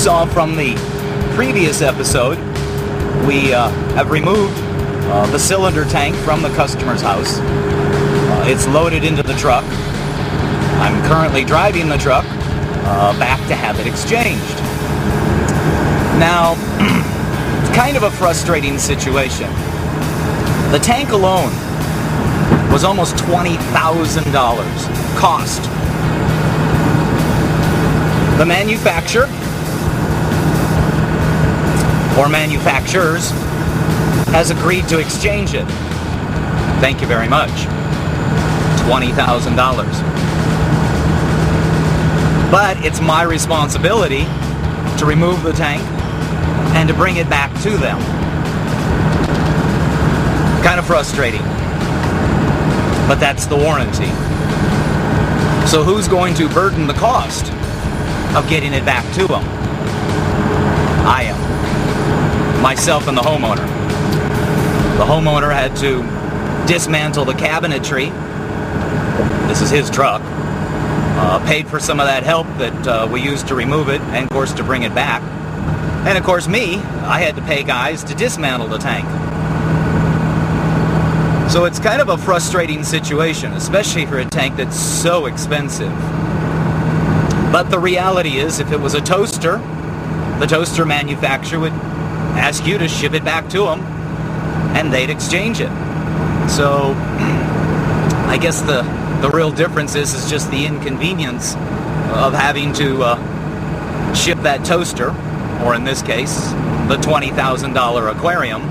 saw from the previous episode, we have removed the cylinder tank from the customer's house. It's loaded into the truck. I'm currently driving the truck back to have it exchanged. Now, it's kind of a frustrating situation. The tank alone was almost $20,000 cost. The manufacturer, or manufacturers, has agreed to exchange it. Thank you very much. $20,000. But it's my responsibility to remove the tank and to bring it back to them. Kind of frustrating. But that's the warranty. So who's going to burden the cost of getting it back to them? I am. Myself and the homeowner. The homeowner had to dismantle the cabinetry. This is his truck. Paid for some of that help that we used to remove it, and of course to bring it back. And of course me, I had to pay guys to dismantle the tank. So it's kind of a frustrating situation, especially for a tank that's so expensive. But the reality is, if it was a toaster, the toaster manufacturer would ask you to ship it back to them, and they'd exchange it. So I guess the real difference is just the inconvenience of having to ship that toaster, or in this case, the $20,000 aquarium,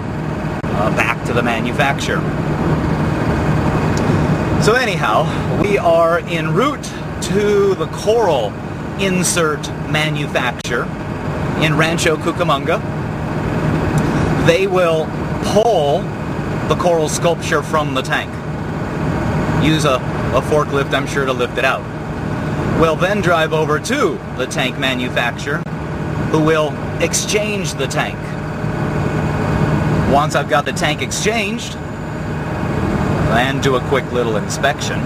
back to the manufacturer. So anyhow, we are en route to the coral insert manufacturer in Rancho Cucamonga. They will pull the coral sculpture from the tank. Use a forklift, I'm sure, to lift it out. We'll then drive over to the tank manufacturer, who will exchange the tank. Once I've got the tank exchanged, and do a quick little inspection,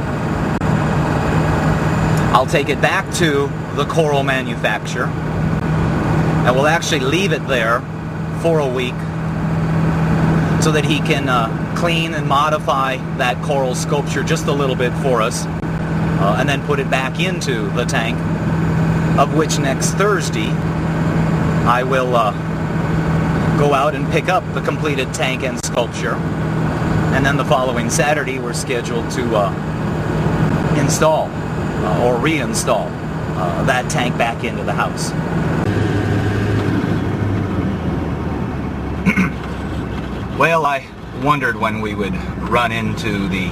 I'll take it back to the coral manufacturer, and we'll actually leave it there for a week so that he can clean and modify that coral sculpture just a little bit for us, and then put it back into the tank, of which next Thursday I will go out and pick up the completed tank and sculpture. And then the following Saturday, we're scheduled to install or reinstall that tank back into the house. Well, I wondered when we would run into the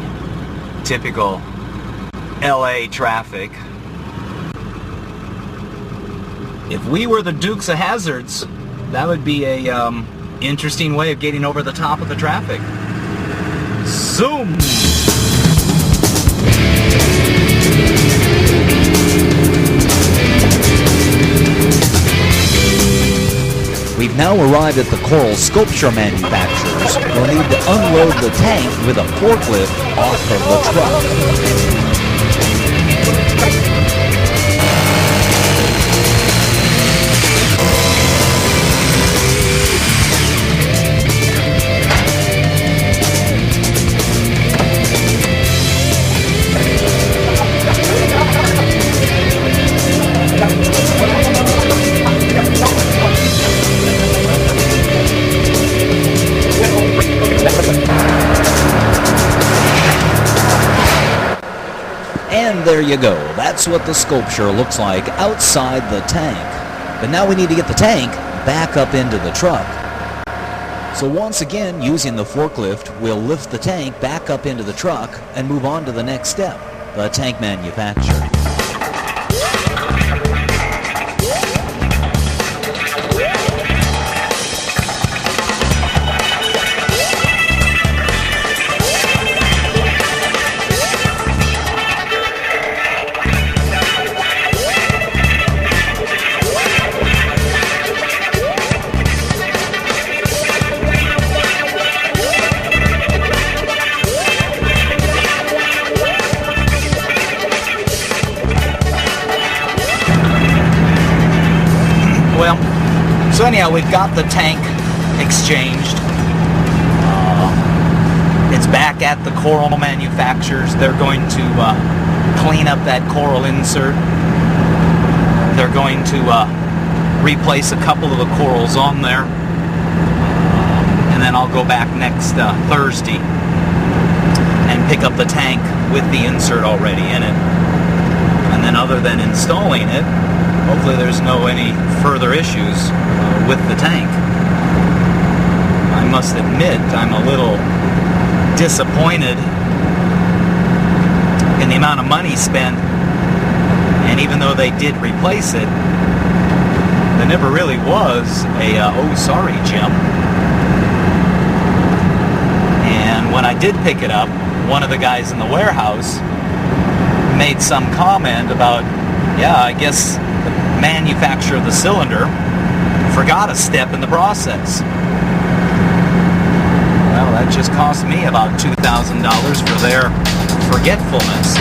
typical LA traffic. If we were the Dukes of Hazzards, that would be a interesting way of getting over the top of the traffic. Zoom! We've now arrived at the coral sculpture manufacturers. We'll need to unload the tank with a forklift off of the truck. And there you go. That's what the sculpture looks like outside the tank. But now we need to get the tank back up into the truck. So once again, using the forklift, we'll lift the tank back up into the truck and move on to the next step, the tank manufacturer. Well, so anyhow, we've got the tank exchanged. It's back at the coral manufacturers. They're going to clean up that coral insert. They're going to replace a couple of the corals on there. And then I'll go back next Thursday and pick up the tank with the insert already in it. And then other than installing it, hopefully there's any further issues with the tank. I must admit, I'm a little disappointed in the amount of money spent, and even though they did replace it, there never really was a oh sorry Jim. And when I did pick it up, one of the guys in the warehouse made some comment about, yeah, I guess the manufacturer of the cylinder forgot a step in the process. Well, that just cost me about $2,000 for their forgetfulness.